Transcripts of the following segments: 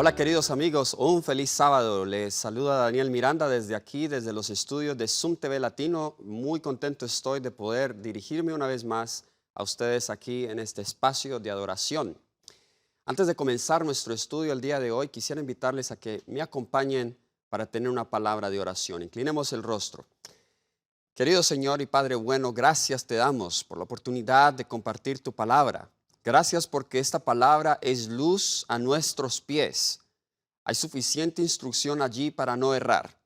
Hola queridos amigos, un feliz sábado. Les saluda Daniel Miranda desde aquí, desde los estudios de Zoom TV Latino. Muy contento estoy de poder dirigirme una vez más a ustedes aquí en este espacio de adoración. Antes de comenzar nuestro estudio el día de hoy, quisiera invitarles a que me acompañen para tener una palabra de oración. Inclinemos el rostro. Querido Señor y Padre bueno, gracias te damos por la oportunidad de compartir tu palabra. Gracias porque esta palabra es luz a nuestros pies. Hay suficiente instrucción allí para no errar.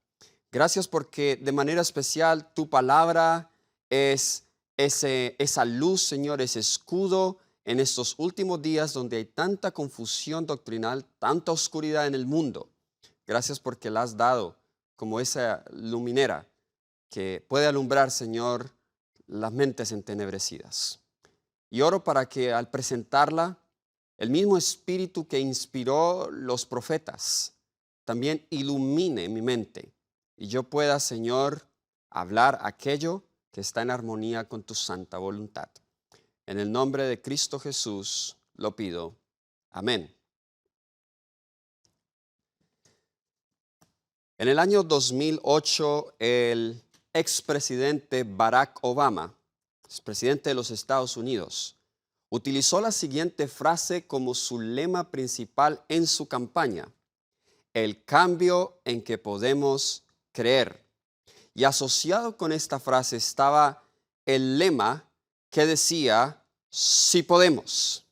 Gracias porque de manera especial tu palabra es esa luz, Señor, ese escudo en estos últimos días donde hay tanta confusión doctrinal, tanta oscuridad en el mundo. Gracias porque la has dado como esa luminera que puede alumbrar, Señor, las mentes entenebrecidas. Y oro para que al presentarla, el mismo espíritu que inspiró los profetas también ilumine mi mente y yo pueda, Señor, hablar aquello que está en armonía con tu santa voluntad. En el nombre de Cristo Jesús lo pido. Amén. En el año 2008, el expresidente Barack Obama, expresidente de los Estados Unidos, utilizó la siguiente frase como su lema principal en su campaña: el cambio en que podemos creer. Y asociado con esta frase estaba el lema que decía, sí podemos.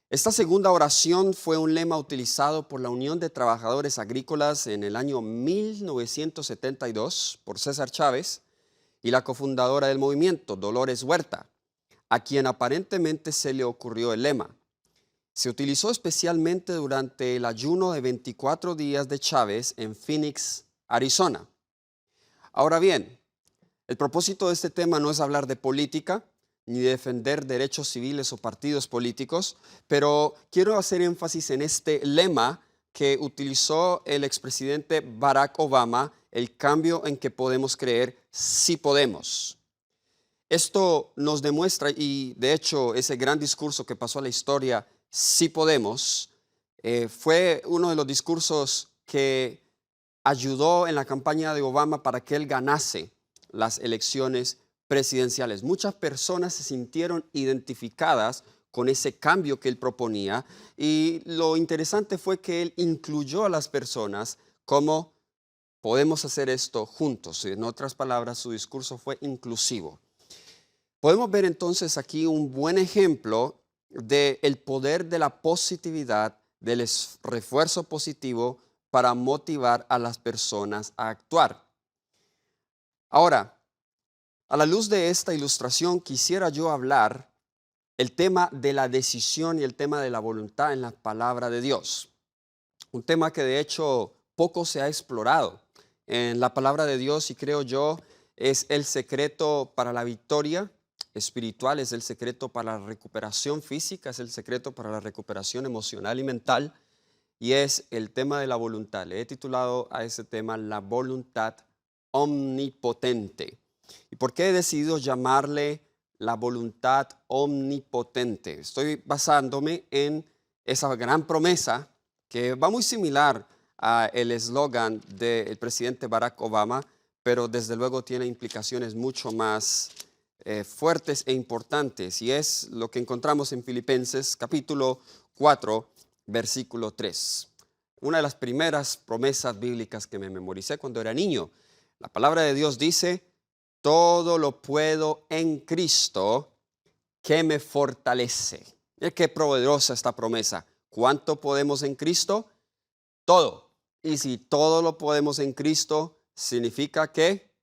Esta segunda oración fue un lema utilizado por la Unión de Trabajadores Agrícolas en el año 1972 por César Chávez y la cofundadora del movimiento, Dolores Huerta, a quien aparentemente se le ocurrió el lema. Se utilizó especialmente durante el ayuno de 24 días de Chávez en Phoenix, Arizona. Ahora bien, el propósito de este tema no es hablar de política, ni defender derechos civiles o partidos políticos, pero quiero hacer énfasis en este lema que utilizó el expresidente Barack Obama: el cambio en que podemos creer, sí podemos. Esto nos demuestra, y de hecho ese gran discurso que pasó a la historia, sí podemos, fue uno de los discursos que ayudó en la campaña de Obama para que él ganase las elecciones presidenciales. Muchas personas se sintieron identificadas con ese cambio que él proponía y lo interesante fue que él incluyó a las personas como podemos hacer esto juntos. En otras palabras, su discurso fue inclusivo. Podemos ver entonces aquí un buen ejemplo del poder de la positividad, del refuerzo positivo para motivar a las personas a actuar. Ahora, a la luz de esta ilustración, quisiera yo hablar el tema de la decisión y el tema de la voluntad en la palabra de Dios. Un tema que de hecho poco se ha explorado en la palabra de Dios y creo yo es el secreto para la victoria espiritual, es el secreto para la recuperación física, es el secreto para la recuperación emocional y mental, y es el tema de la voluntad. Le he titulado a ese tema la voluntad omnipotente. ¿Y por qué he decidido llamarle la voluntad omnipotente? Estoy basándome en esa gran promesa que va muy similar al eslogan del presidente Barack Obama, pero desde luego tiene implicaciones mucho más fuertes e importantes, y es lo que encontramos en Filipenses capítulo 4, versículo 3. Una de las primeras promesas bíblicas que me memoricé cuando era niño. La palabra de Dios dice: todo lo puedo en Cristo que me fortalece. Mira qué poderosa esta promesa. ¿Cuánto podemos en Cristo? Todo. Y si todo lo podemos en Cristo, significa que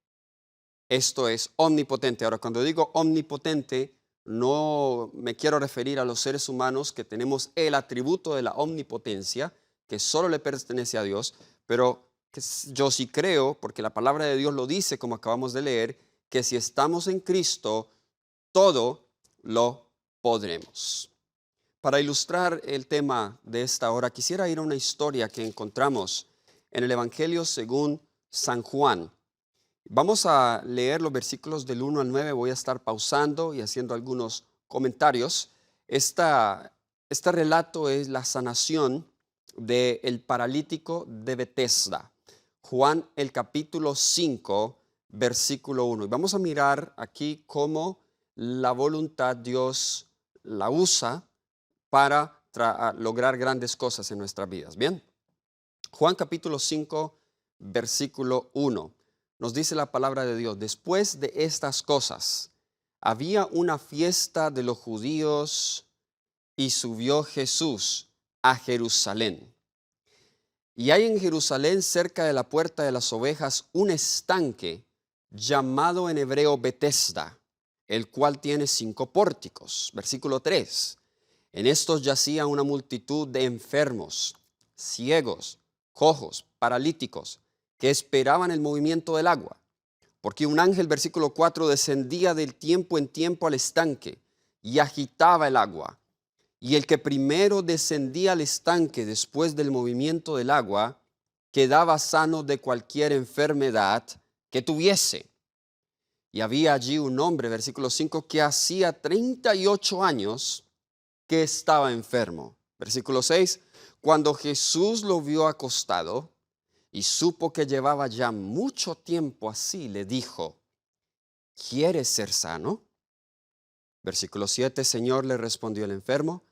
esto es omnipotente. Ahora, cuando digo omnipotente, no me quiero referir a los seres humanos que tenemos el atributo de la omnipotencia, que solo le pertenece a Dios, pero que yo sí creo, porque la palabra de Dios lo dice, como acabamos de leer, que si estamos en Cristo, todo lo podremos. Para ilustrar el tema de esta hora, quisiera ir a una historia que encontramos en el Evangelio según San Juan. Vamos a leer los versículos del 1 al 9. Voy a estar pausando y haciendo algunos comentarios. Este relato es la sanación del paralítico de Betesda. Juan, el capítulo 5, versículo 1. Y vamos a mirar aquí cómo la voluntad Dios la usa para lograr grandes cosas en nuestras vidas. Bien, Juan capítulo 5, versículo 1. Nos dice la palabra de Dios: después de estas cosas, había una fiesta de los judíos y subió Jesús a Jerusalén. Y hay en Jerusalén, cerca de la puerta de las ovejas, un estanque llamado en hebreo Betesda, el cual tiene 5 pórticos. Versículo 3. En estos yacía una multitud de enfermos, ciegos, cojos, paralíticos, que esperaban el movimiento del agua. Porque un ángel, versículo 4, descendía del tiempo en tiempo al estanque y agitaba el agua. Y el que primero descendía al estanque después del movimiento del agua, quedaba sano de cualquier enfermedad que tuviese. Y había allí un hombre, versículo 5, que hacía 38 años que estaba enfermo. Versículo 6, cuando Jesús lo vio acostado y supo que llevaba ya mucho tiempo así, le dijo: ¿quieres ser sano? Versículo 7, Señor, le respondió el enfermo,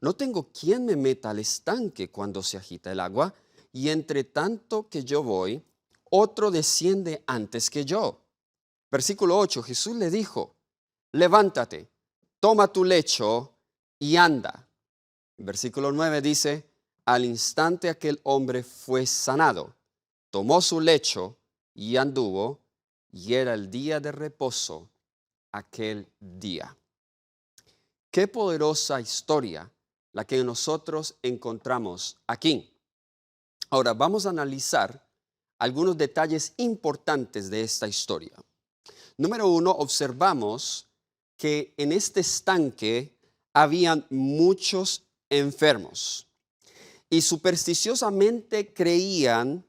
no tengo quien me meta al estanque cuando se agita el agua, y entre tanto que yo voy, otro desciende antes que yo. Versículo 8, Jesús le dijo: levántate, toma tu lecho y anda. Versículo 9 dice: al instante aquel hombre fue sanado, tomó su lecho y anduvo, y era el día de reposo aquel día. Qué poderosa historia la que nosotros encontramos aquí. Ahora vamos a analizar algunos detalles importantes de esta historia. Número 1, observamos que en este estanque habían muchos enfermos y supersticiosamente creían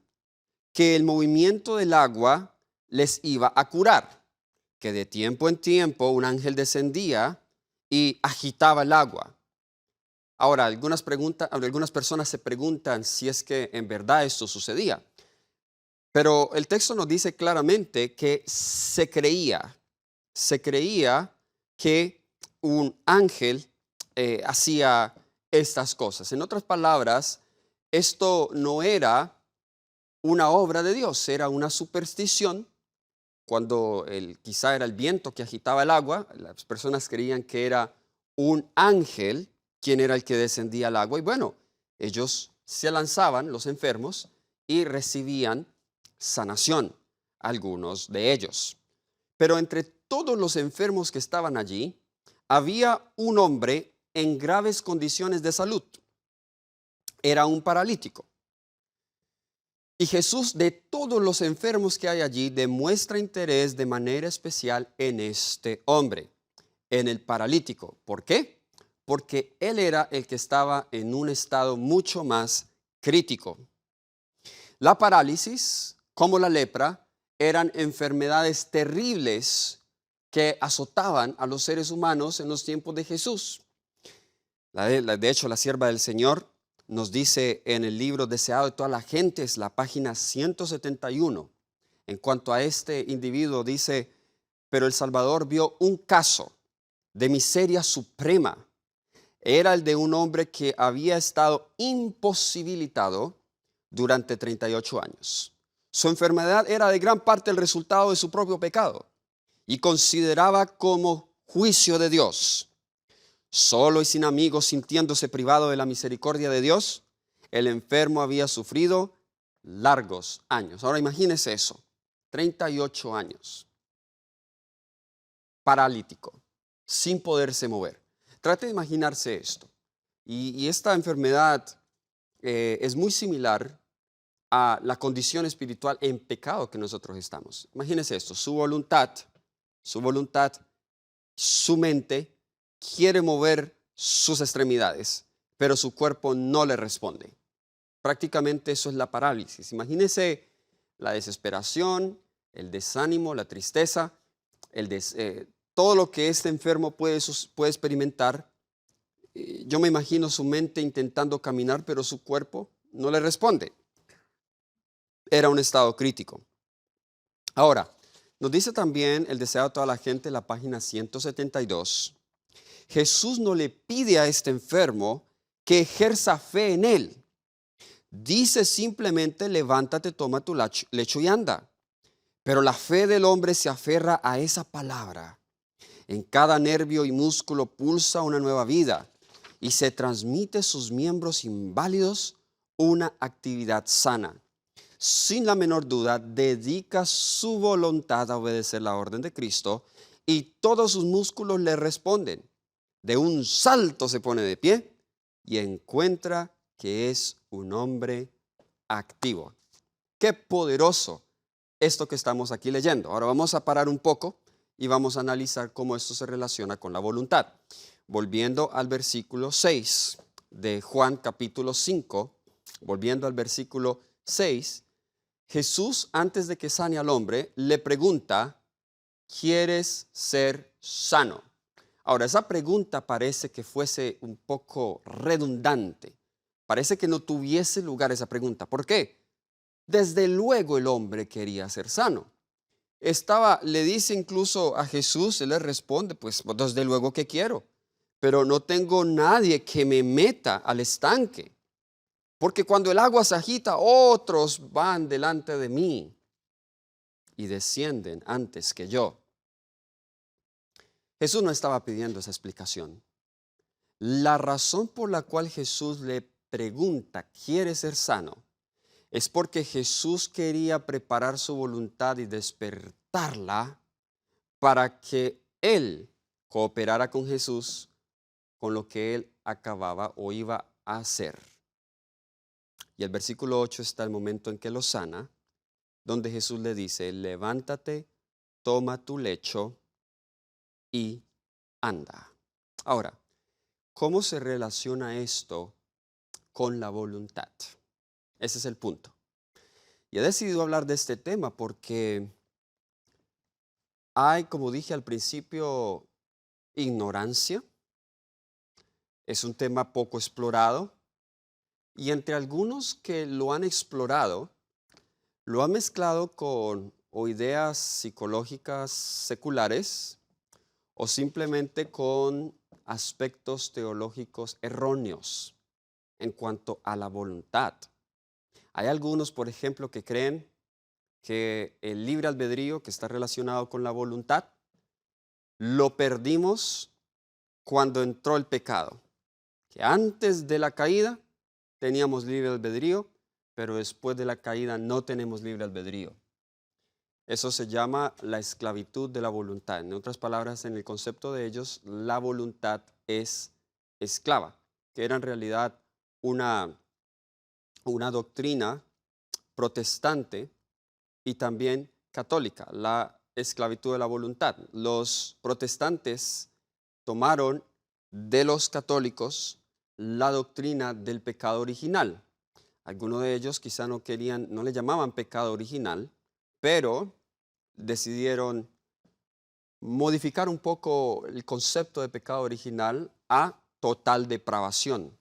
que el movimiento del agua les iba a curar, que de tiempo en tiempo un ángel descendía y agitaba el agua. Ahora, algunas personas se preguntan si es que en verdad esto sucedía. Pero el texto nos dice claramente que se creía que un ángel hacía estas cosas. En otras palabras, esto no era una obra de Dios, era una superstición. Cuando quizá era el viento que agitaba el agua, las personas creían que era un ángel quien era el que descendía al agua. Y bueno, ellos se lanzaban, los enfermos, y recibían sanación, algunos de ellos. Pero entre todos los enfermos que estaban allí, había un hombre en graves condiciones de salud. Era un paralítico. Y Jesús, de todos los enfermos que hay allí, demuestra interés de manera especial en este hombre, en el paralítico. ¿Por qué? Porque él era el que estaba en un estado mucho más crítico. La parálisis, como la lepra, eran enfermedades terribles que azotaban a los seres humanos en los tiempos de Jesús. De hecho, la sierva del Señor nos dice en el libro Deseado de toda la gente, es la página 171. En cuanto a este individuo dice: pero el Salvador vio un caso de miseria suprema. Era el de un hombre que había estado imposibilitado durante 38 años. Su enfermedad era de gran parte el resultado de su propio pecado y consideraba como juicio de Dios. Solo y sin amigos, sintiéndose privado de la misericordia de Dios, el enfermo había sufrido largos años. Ahora imagínese eso, 38 años, paralítico, sin poderse mover. Trate de imaginarse esto. Y esta enfermedad es muy similar a la condición espiritual en pecado que nosotros estamos. Imagínese esto, su voluntad, su mente quiere mover sus extremidades, pero su cuerpo no le responde. Prácticamente eso es la parálisis. Imagínese la desesperación, el desánimo, la tristeza, todo lo que este enfermo puede experimentar. Yo me imagino su mente intentando caminar, pero su cuerpo no le responde. Era un estado crítico. Ahora, nos dice también el deseo de toda la gente en la página 172. Jesús no le pide a este enfermo que ejerza fe en él. Dice simplemente, levántate, toma tu lecho y anda. Pero la fe del hombre se aferra a esa palabra. En cada nervio y músculo pulsa una nueva vida y se transmite a sus miembros inválidos una actividad sana. Sin la menor duda, dedica su voluntad a obedecer la orden de Cristo y todos sus músculos le responden. De un salto se pone de pie y encuentra que es un hombre activo. ¡Qué poderoso esto que estamos aquí leyendo! Ahora vamos a parar un poco y vamos a analizar cómo esto se relaciona con la voluntad. Volviendo al versículo 6 de Juan capítulo 5, volviendo al versículo 6, Jesús, antes de que sane al hombre, le pregunta, ¿quieres ser sano? Ahora, esa pregunta parece que fuese un poco redundante. Parece que no tuviese lugar esa pregunta. ¿Por qué? Desde luego el hombre quería ser sano. Le dice incluso a Jesús, él le responde, pues desde luego que quiero, pero no tengo nadie que me meta al estanque. Porque cuando el agua se agita, otros van delante de mí y descienden antes que yo. Jesús no estaba pidiendo esa explicación. La razón por la cual Jesús le pregunta, ¿quiere ser sano? Es porque Jesús quería preparar su voluntad y despertarla para que él cooperara con Jesús con lo que él acababa o iba a hacer. Y el versículo 8 está el momento en que lo sana, donde Jesús le dice, levántate, toma tu lecho y anda. Ahora, ¿cómo se relaciona esto con la voluntad? Ese es el punto. Y he decidido hablar de este tema porque hay, como dije al principio, ignorancia. Es un tema poco explorado. Y entre algunos que lo han explorado, lo han mezclado con o ideas psicológicas seculares o simplemente con aspectos teológicos erróneos en cuanto a la voluntad. Hay algunos, por ejemplo, que creen que el libre albedrío, que está relacionado con la voluntad, lo perdimos cuando entró el pecado. Que antes de la caída teníamos libre albedrío, pero después de la caída no tenemos libre albedrío. Eso se llama la esclavitud de la voluntad. En otras palabras, en el concepto de ellos, la voluntad es esclava, que era en realidad una doctrina protestante y también católica, la esclavitud de la voluntad. Los protestantes tomaron de los católicos la doctrina del pecado original. Algunos de ellos quizá no le llamaban pecado original, pero decidieron modificar un poco el concepto de pecado original a total depravación.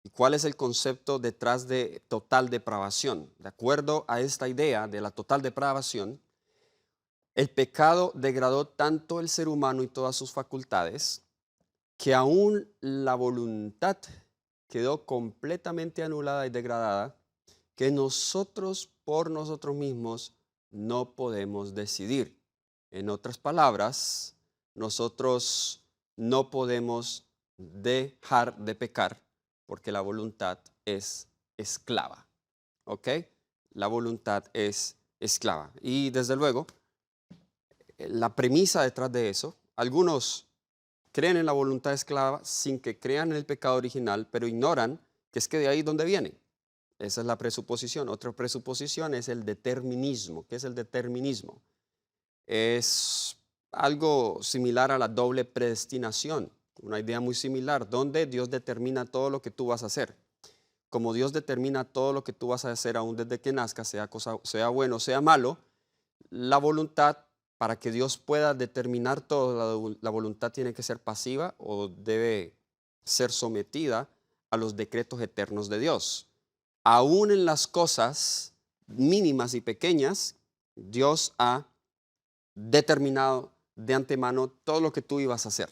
¿Y cuál es el concepto detrás de total depravación? De acuerdo a esta idea de la total depravación, el pecado degradó tanto el ser humano y todas sus facultades que aún la voluntad quedó completamente anulada y degradada, que nosotros por nosotros mismos no podemos decidir. En otras palabras, nosotros no podemos dejar de pecar porque la voluntad es esclava. ¿Ok? La voluntad es esclava. Y desde luego, la premisa detrás de eso, algunos creen en la voluntad esclava sin que crean en el pecado original, pero ignoran que es que de ahí donde viene. Esa es la presuposición. Otra presuposición es el determinismo. ¿Qué es el determinismo? Es algo similar a la doble predestinación, una idea muy similar, donde Dios determina todo lo que tú vas a hacer. Como Dios determina todo lo que tú vas a hacer aún desde que nazcas, sea bueno, sea malo, la voluntad, para que Dios pueda determinar todo, la voluntad tiene que ser pasiva o debe ser sometida a los decretos eternos de Dios. aún en las cosas mínimas y pequeñas, Dios ha determinado de antemano todo lo que tú ibas a hacer.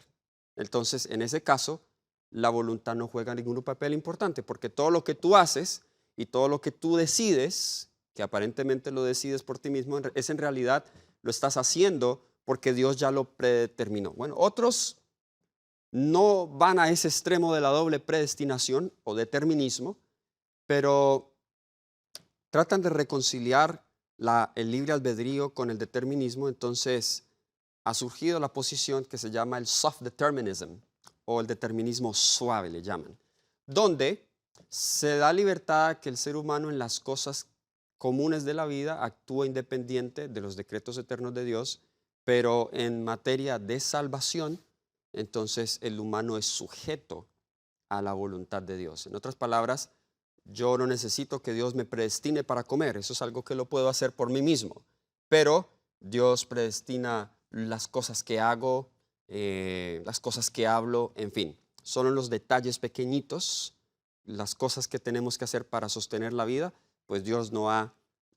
Entonces, en ese caso, la voluntad no juega ningún papel importante, porque todo lo que tú haces y todo lo que tú decides, que aparentemente lo decides por ti mismo, es en realidad lo estás haciendo porque Dios ya lo predeterminó. Bueno, otros no van a ese extremo de la doble predestinación o determinismo, pero tratan de reconciliar el libre albedrío con el determinismo. Entonces ha surgido la posición que se llama el soft determinism o el determinismo suave, le llaman, donde se da libertad a que el ser humano en las cosas comunes de la vida actúa independiente de los decretos eternos de Dios, pero en materia de salvación, entonces el humano es sujeto a la voluntad de Dios. En otras palabras, yo no necesito que Dios me predestine para comer, eso es algo que lo puedo hacer por mí mismo, pero Dios predestina las cosas que hago, las cosas que hablo, en fin, son los detalles pequeñitos, las cosas que tenemos que hacer para sostener la vida, pues Dios no ha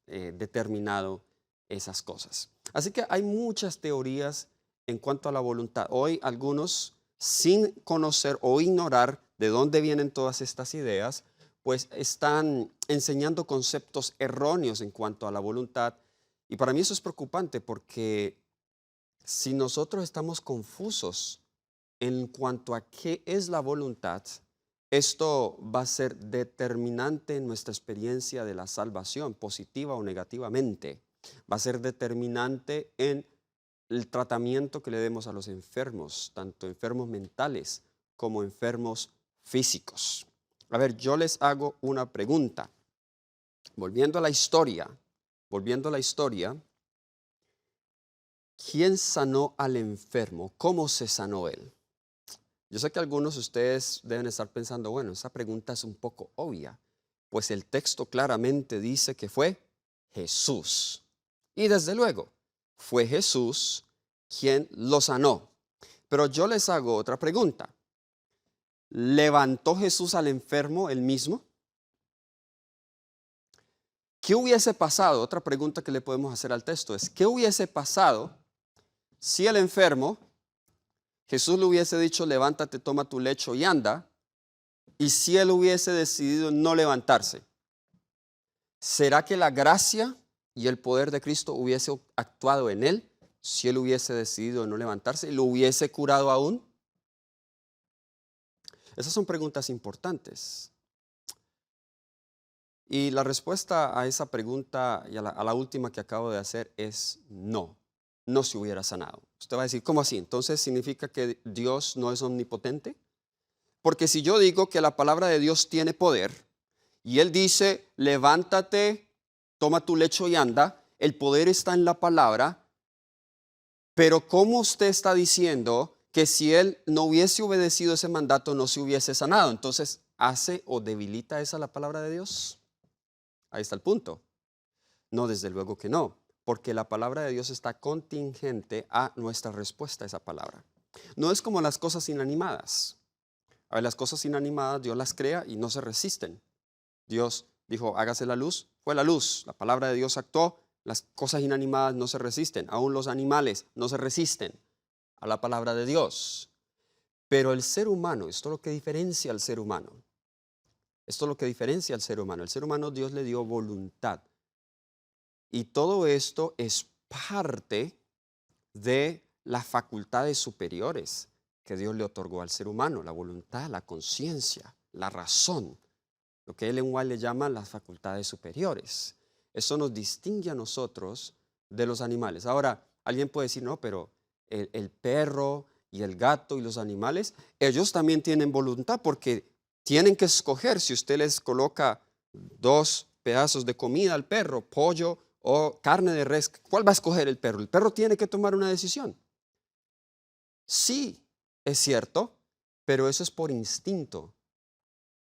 determinado esas cosas. Así que hay muchas teorías en cuanto a la voluntad. Hoy algunos, sin conocer o ignorar de dónde vienen todas estas ideas, pues están enseñando conceptos erróneos en cuanto a la voluntad. Y para mí eso es preocupante, porque si nosotros estamos confusos en cuanto a qué es la voluntad, esto va a ser determinante en nuestra experiencia de la salvación, positiva o negativamente. Va a ser determinante en el tratamiento que le demos a los enfermos, tanto enfermos mentales como enfermos físicos. A ver, yo les hago una pregunta. Volviendo a la historia, ¿quién sanó al enfermo? ¿Cómo se sanó él? Yo sé que algunos de ustedes deben estar pensando, bueno, esa pregunta es un poco obvia, pues el texto claramente dice que fue Jesús. Y desde luego, fue Jesús quien lo sanó. Pero yo les hago otra pregunta. ¿Levantó Jesús al enfermo él mismo? ¿Qué hubiese pasado? Otra pregunta que le podemos hacer al texto es, ¿qué hubiese pasado si el enfermo, Jesús le hubiese dicho, levántate, toma tu lecho y anda, y si él hubiese decidido no levantarse? ¿Será que la gracia y el poder de Cristo hubiese actuado en él si él hubiese decidido no levantarse? ¿Lo hubiese curado aún? Esas son preguntas importantes. Y la respuesta a esa pregunta y a la última que acabo de hacer es no, no se hubiera sanado. Usted va a decir, ¿cómo así? Entonces, ¿significa que Dios no es omnipotente? Porque si yo digo que la palabra de Dios tiene poder y Él dice, levántate, toma tu lecho y anda, el poder está en la palabra, pero ¿cómo usted está diciendo que si Él no hubiese obedecido ese mandato no se hubiese sanado? Entonces, ¿hace o debilita esa la palabra de Dios? Ahí está el punto. No, desde luego que no, porque la palabra de Dios está contingente a nuestra respuesta a esa palabra. No es como las cosas inanimadas. A ver, las cosas inanimadas Dios las crea y no se resisten. Dios dijo, hágase la luz, fue la luz. La palabra de Dios actuó, las cosas inanimadas no se resisten. Aún los animales no se resisten a la palabra de Dios. Pero el ser humano, esto es lo que diferencia al ser humano. Esto es lo que diferencia al ser humano. El ser humano Dios le dio voluntad. Y todo esto es parte de las facultades superiores que Dios le otorgó al ser humano. La voluntad, la conciencia, la razón. Lo que Ellen White le llama las facultades superiores. Eso nos distingue a nosotros de los animales. Ahora, alguien puede decir, no, pero el perro y el gato y los animales, ellos también tienen voluntad porque tienen que escoger. Si usted les coloca 2 pedazos de comida al perro, pollo o carne de res, ¿cuál va a escoger el perro? El perro tiene que tomar una decisión. Sí, es cierto, pero eso es por instinto.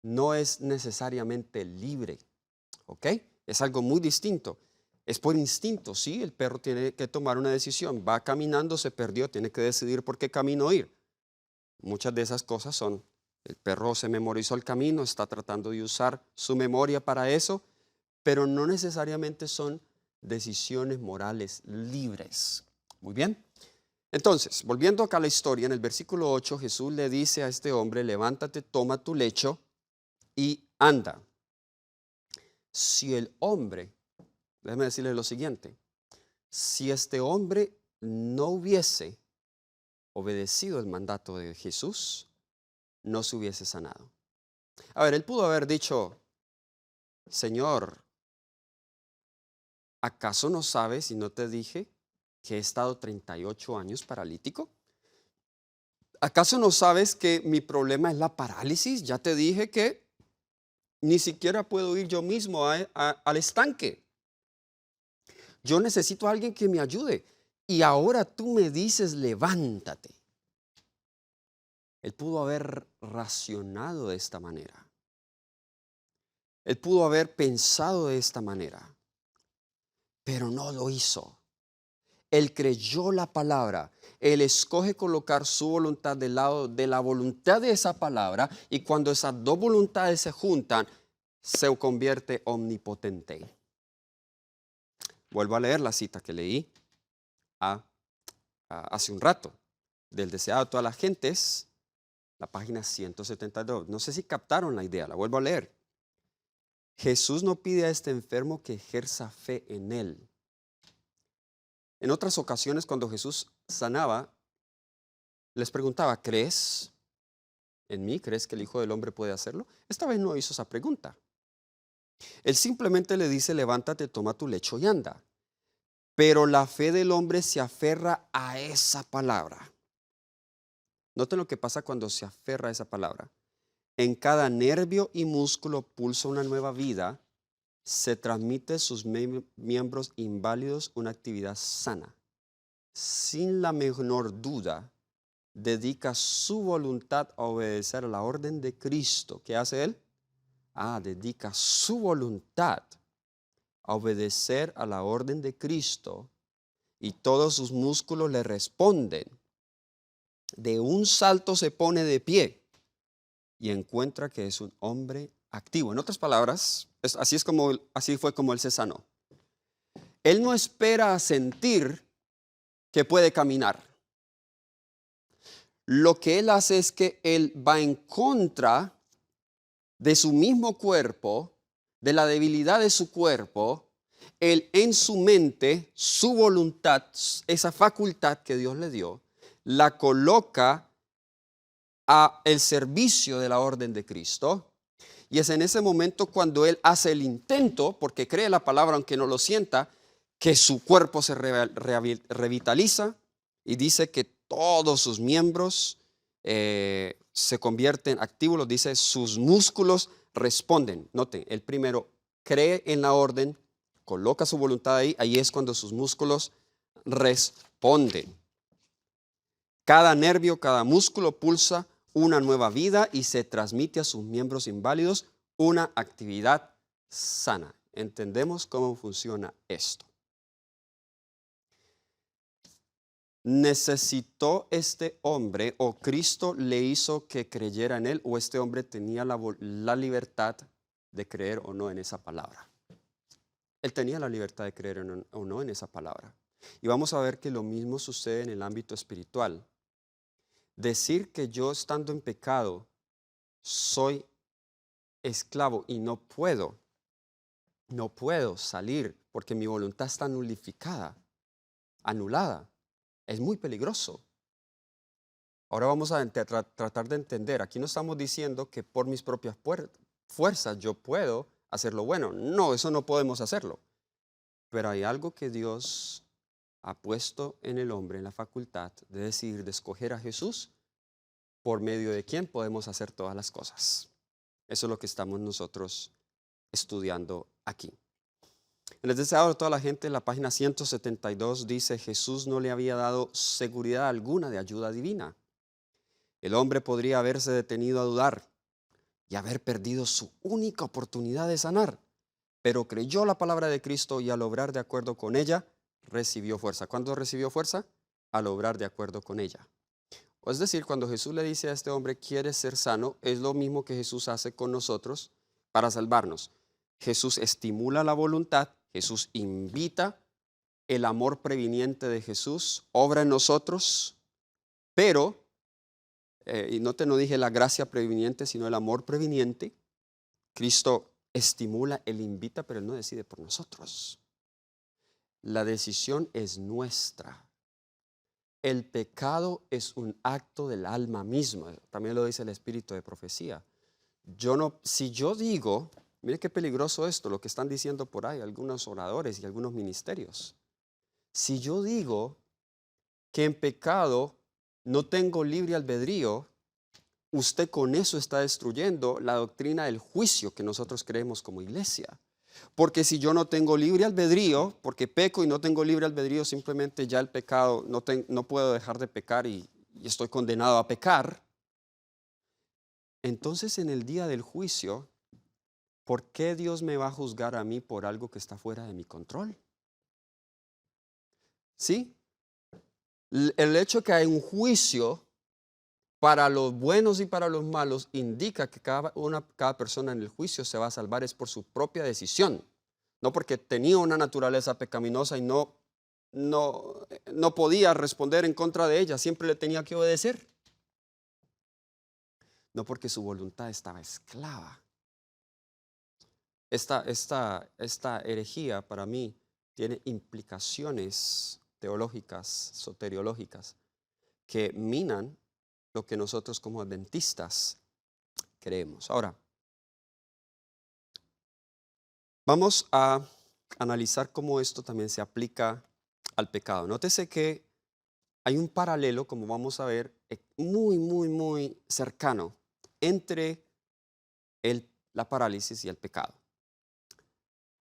No es necesariamente libre, ¿ok? Es algo muy distinto. Es por instinto, sí, el perro tiene que tomar una decisión. Va caminando, se perdió, tiene que decidir por qué camino ir. Muchas de esas cosas son El perro se memorizó el camino, está tratando de usar su memoria para eso, pero no necesariamente son decisiones morales libres. Muy bien. Entonces, volviendo acá a la historia, en el versículo 8, Jesús le dice a este hombre, levántate, toma tu lecho y anda. Si el hombre, déjeme decirle lo siguiente, si este hombre no hubiese obedecido el mandato de Jesús, no se hubiese sanado. A ver, él pudo haber dicho, Señor, ¿acaso no sabes y no te dije que he estado 38 años paralítico? ¿Acaso no sabes que mi problema es la parálisis? Ya te dije que ni siquiera puedo ir yo mismo al estanque. Yo necesito a alguien que me ayude. Y ahora tú me dices, levántate. Él pudo haber racionado de esta manera. Él pudo haber pensado de esta manera, pero no lo hizo. Él creyó la palabra. Él escoge colocar su voluntad del lado de la voluntad de esa palabra, y cuando esas dos voluntades se juntan, se convierte omnipotente. Vuelvo a leer la cita que leí hace un rato, del deseado de todas las gentes, la página 172. No sé si captaron la idea, la vuelvo a leer. Jesús no pide a este enfermo que ejerza fe en él. En otras ocasiones, cuando Jesús sanaba, les preguntaba, ¿crees en mí? ¿Crees que el Hijo del Hombre puede hacerlo? Esta vez no hizo esa pregunta. Él simplemente le dice, levántate, toma tu lecho y anda. Pero la fe del hombre se aferra a esa palabra. Noten lo que pasa cuando se aferra a esa palabra. En cada nervio y músculo pulsa una nueva vida, se transmite a sus miembros inválidos una actividad sana. Sin la menor duda, dedica su voluntad a obedecer a la orden de Cristo. ¿Qué hace él? Dedica su voluntad a obedecer a la orden de Cristo, y todos sus músculos le responden. De un salto se pone de pie y encuentra que es un hombre activo. En otras palabras, así fue como él se sanó. Él no espera a sentir que puede caminar. Lo que él hace es que él va en contra de su mismo cuerpo, de la debilidad de su cuerpo. Él en su mente, su voluntad, esa facultad que Dios le dio, la coloca a el servicio de la orden de Cristo. Y es en ese momento cuando él hace el intento, porque cree la palabra aunque no lo sienta, que su cuerpo se revitaliza, y dice que todos sus miembros se convierten activos. Lo dice, sus músculos responden. Noten, el primero cree en la orden, coloca su voluntad ahí es cuando sus músculos responden. Cada nervio, cada músculo pulsa una nueva vida y se transmite a sus miembros inválidos una actividad sana. ¿Entendemos cómo funciona esto? ¿Necesitó este hombre, o Cristo le hizo que creyera en él, o este hombre tenía la libertad de creer o no en esa palabra? Él tenía la libertad de creer o no en esa palabra. Y vamos a ver que lo mismo sucede en el ámbito espiritual. Decir que yo, estando en pecado, soy esclavo y no puedo salir porque mi voluntad está anulada, es muy peligroso. Ahora vamos a tratar de entender. Aquí no estamos diciendo que por mis propias fuerzas yo puedo hacer lo bueno. No, eso no podemos hacerlo. Pero hay algo que Dios ha puesto en el hombre, en la facultad de decidir, de escoger a Jesús, por medio de quien podemos hacer todas las cosas. Eso es lo que estamos nosotros estudiando aquí. En el deseado de toda la gente, en la página 172 dice, Jesús no le había dado seguridad alguna de ayuda divina. El hombre podría haberse detenido a dudar y haber perdido su única oportunidad de sanar, pero creyó la palabra de Cristo y al obrar de acuerdo con ella, recibió fuerza. ¿Cuándo recibió fuerza? Al obrar de acuerdo con ella. O es decir, cuando Jesús le dice a este hombre, ¿quieres ser sano? Es lo mismo que Jesús hace con nosotros para salvarnos. Jesús estimula la voluntad, Jesús invita, el amor previniente de Jesús obra en nosotros, pero, y no dije la gracia previniente, sino el amor previniente. Cristo estimula, Él invita, pero Él no decide por nosotros. La decisión es nuestra. El pecado es un acto del alma misma. También lo dice el espíritu de profecía. Si yo digo, mire qué peligroso esto, lo que están diciendo por ahí algunos oradores y algunos ministerios. Si yo digo que en pecado no tengo libre albedrío, usted con eso está destruyendo la doctrina del juicio que nosotros creemos como iglesia. Porque si yo no tengo libre albedrío, porque peco y no tengo libre albedrío, simplemente ya el pecado, no puedo dejar de pecar y estoy condenado a pecar. Entonces en el día del juicio, ¿por qué Dios me va a juzgar a mí por algo que está fuera de mi control? ¿Sí? El hecho que hay un juicio para los buenos y para los malos indica que cada persona en el juicio se va a salvar es por su propia decisión, no porque tenía una naturaleza pecaminosa y no podía responder en contra de ella, siempre le tenía que obedecer. No porque su voluntad estaba esclava. Esta herejía para mí tiene implicaciones teológicas, soteriológicas, que minan lo que nosotros como adventistas creemos. Ahora, vamos a analizar cómo esto también se aplica al pecado. Nótese que hay un paralelo, como vamos a ver, muy, muy, muy cercano entre la parálisis y el pecado.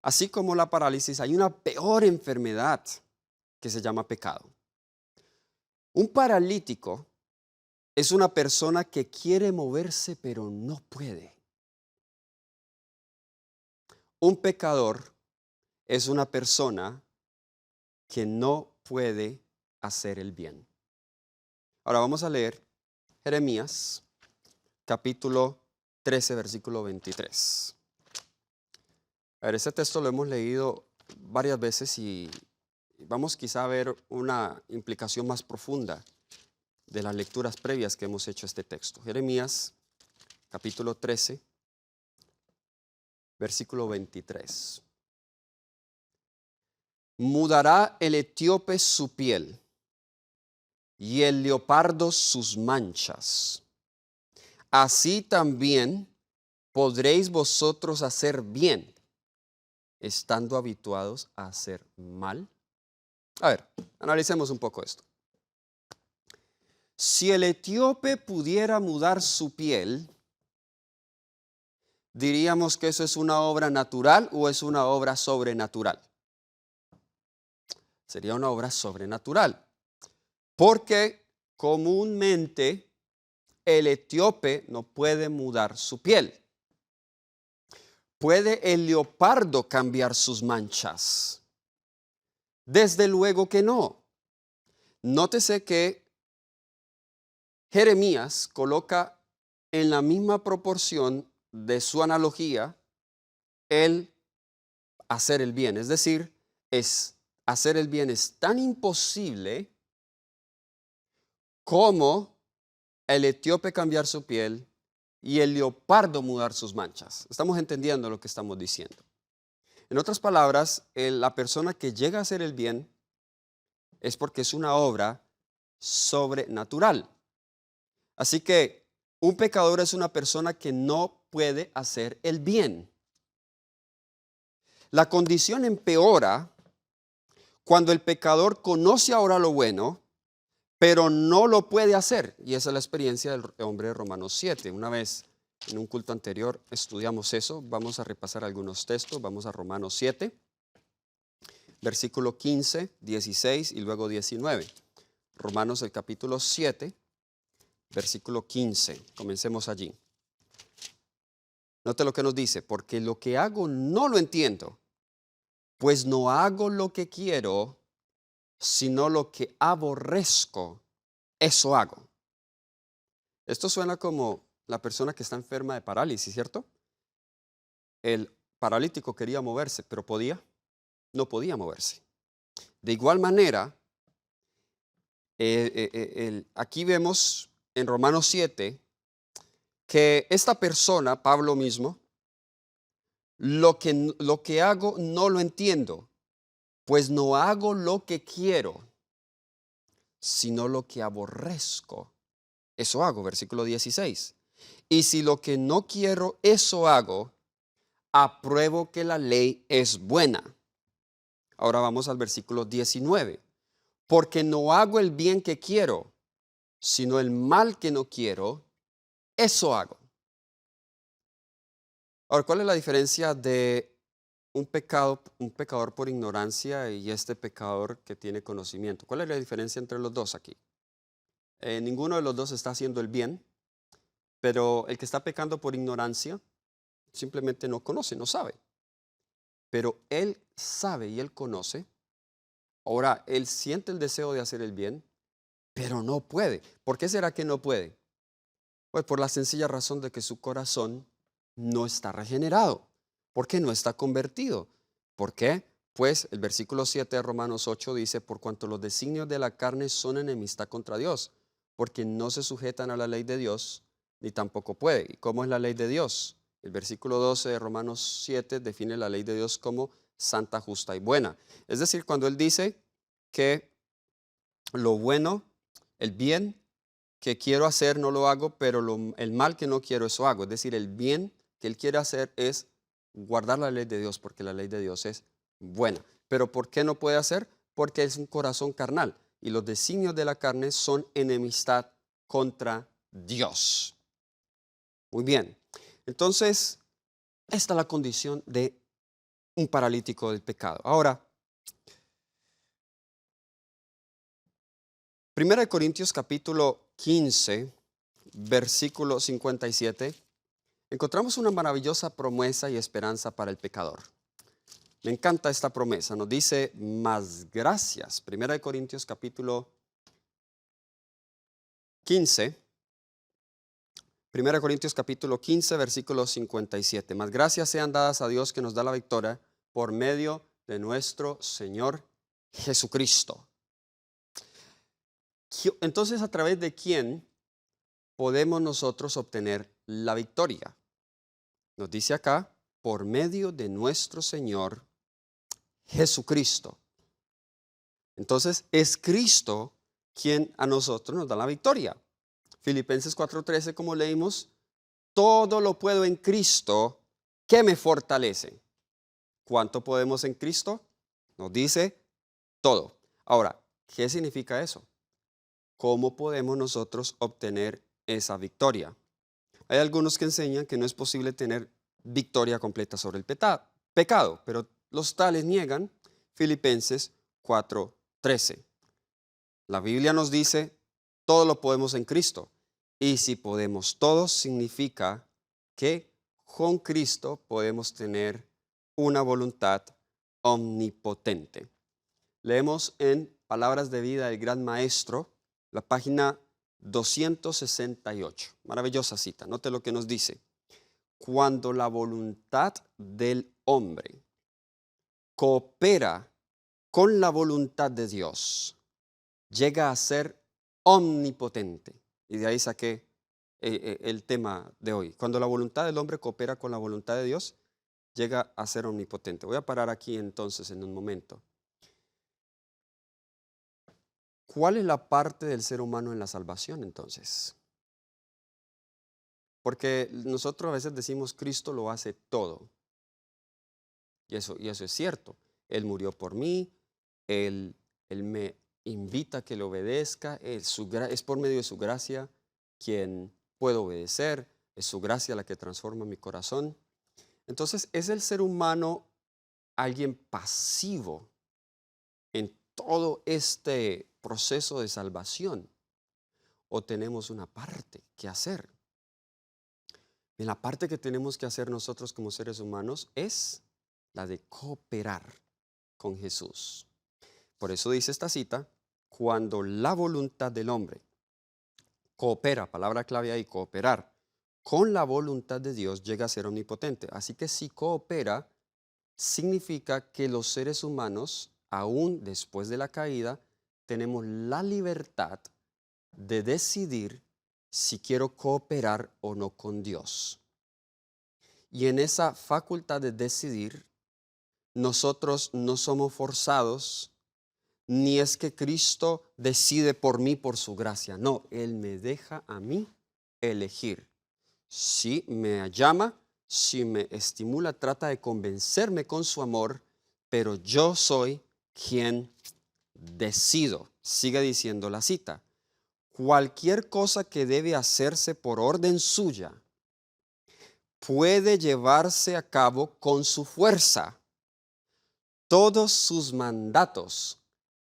Así como la parálisis, hay una peor enfermedad que se llama pecado. Un paralítico es una persona que quiere moverse pero no puede. Un pecador es una persona que no puede hacer el bien. Ahora vamos a leer Jeremías capítulo 13, versículo 23. A ver, este texto lo hemos leído varias veces y vamos quizá a ver una implicación más profunda de las lecturas previas que hemos hecho a este texto. Jeremías capítulo 13, versículo 23. Mudará el etíope su piel y el leopardo sus manchas. Así también podréis vosotros hacer bien, estando habituados a hacer mal. A ver, analicemos un poco esto. Si el etíope pudiera mudar su piel, ¿diríamos que eso es una obra natural o es una obra sobrenatural? Sería una obra sobrenatural, porque comúnmente el etíope no puede mudar su piel. ¿Puede el leopardo cambiar sus manchas? Desde luego que no. Nótese que Jeremías coloca en la misma proporción de su analogía el hacer el bien. Es decir, hacer el bien es tan imposible como el etíope cambiar su piel y el leopardo mudar sus manchas. Estamos entendiendo lo que estamos diciendo. En otras palabras, la persona que llega a hacer el bien es porque es una obra sobrenatural. Así que un pecador es una persona que no puede hacer el bien. La condición empeora cuando el pecador conoce ahora lo bueno, pero no lo puede hacer. Y esa es la experiencia del hombre de Romanos 7. Una vez en un culto anterior estudiamos eso. Vamos a repasar algunos textos. Vamos a Romanos 7, versículo 15, 16 y luego 19. Romanos el capítulo 7, versículo 15. Comencemos allí. Note lo que nos dice. Porque lo que hago no lo entiendo, pues no hago lo que quiero, sino lo que aborrezco, eso hago. Esto suena como la persona que está enferma de parálisis, ¿cierto? El paralítico quería moverse, pero no podía moverse. De igual manera, aquí vemos en Romanos 7 que esta persona, Pablo mismo, lo que hago no lo entiendo, pues no hago lo que quiero, sino lo que aborrezco. Eso hago, versículo 16. Y si lo que no quiero, eso hago, apruebo que la ley es buena. Ahora vamos al versículo 19. Porque no hago el bien que quiero, sino el mal que no quiero, eso hago. Ahora, ¿cuál es la diferencia de un pecador por ignorancia y este pecador que tiene conocimiento? ¿Cuál es la diferencia entre los dos aquí? Ninguno de los dos está haciendo el bien, pero el que está pecando por ignorancia simplemente no conoce, no sabe. Pero él sabe y él conoce. Ahora, él siente el deseo de hacer el bien, pero no puede. ¿Por qué será que no puede? Pues por la sencilla razón de que su corazón no está regenerado, porque no está convertido. ¿Por qué? Pues el versículo 7 de Romanos 8 dice, por cuanto los designios de la carne son enemistad contra Dios, porque no se sujetan a la ley de Dios, ni tampoco puede. ¿Y cómo es la ley de Dios? El versículo 12 de Romanos 7 define la ley de Dios como santa, justa y buena. Es decir, cuando él dice que lo bueno, el bien que quiero hacer no lo hago, pero el mal que no quiero eso hago. Es decir, el bien que él quiere hacer es guardar la ley de Dios, porque la ley de Dios es buena. Pero ¿por qué no puede hacer? Porque es un corazón carnal y los designios de la carne son enemistad contra Dios. Muy bien. Entonces, esta es la condición de un paralítico del pecado. Ahora, 1 Corintios capítulo 15, versículo 57, encontramos una maravillosa promesa y esperanza para el pecador. Me encanta esta promesa. Nos dice, más gracias. 1 Corintios capítulo 15. 1 Corintios capítulo 15, versículo 57. Más gracias sean dadas a Dios que nos da la victoria por medio de nuestro Señor Jesucristo. Entonces, ¿a través de quién podemos nosotros obtener la victoria? Nos dice acá, por medio de nuestro Señor Jesucristo. Entonces, es Cristo quien a nosotros nos da la victoria. Filipenses 4:13, como leímos, todo lo puedo en Cristo que me fortalece. ¿Cuánto podemos en Cristo? Nos dice todo. Ahora, ¿qué significa eso? ¿Cómo podemos nosotros obtener esa victoria? Hay algunos que enseñan que no es posible tener victoria completa sobre el pecado, pero los tales niegan Filipenses 4:13. La Biblia nos dice, todo lo podemos en Cristo. Y si podemos todo, significa que con Cristo podemos tener una voluntad omnipotente. Leemos en Palabras de Vida del Gran Maestro, la página 268. Maravillosa cita. Note lo que nos dice. Cuando la voluntad del hombre coopera con la voluntad de Dios, llega a ser omnipotente. Y de ahí saqué el tema de hoy. Cuando la voluntad del hombre coopera con la voluntad de Dios, llega a ser omnipotente. Voy a parar aquí entonces en un momento. ¿Cuál es la parte del ser humano en la salvación entonces? Porque nosotros a veces decimos Cristo lo hace todo. Y eso es cierto. Él murió por mí, Él me invita a que le obedezca, es por medio de su gracia quien puedo obedecer, es su gracia la que transforma mi corazón. Entonces, ¿es el ser humano alguien pasivo en todo este proceso de salvación? ¿O tenemos una parte que hacer? Y la parte que tenemos que hacer nosotros como seres humanos es la de cooperar con Jesús. Por eso dice esta cita, cuando la voluntad del hombre coopera, palabra clave ahí, cooperar, con la voluntad de Dios llega a ser omnipotente. Así que si coopera, significa que los seres humanos, aún después de la caída, tenemos la libertad de decidir si quiero cooperar o no con Dios. Y en esa facultad de decidir, nosotros no somos forzados, ni es que Cristo decide por mí por su gracia. No, Él me deja a mí elegir. Si me llama, si me estimula, trata de convencerme con su amor, pero yo soy quien decido. Sigue diciendo la cita. Cualquier cosa que debe hacerse por orden suya puede llevarse a cabo con su fuerza. Todos sus mandatos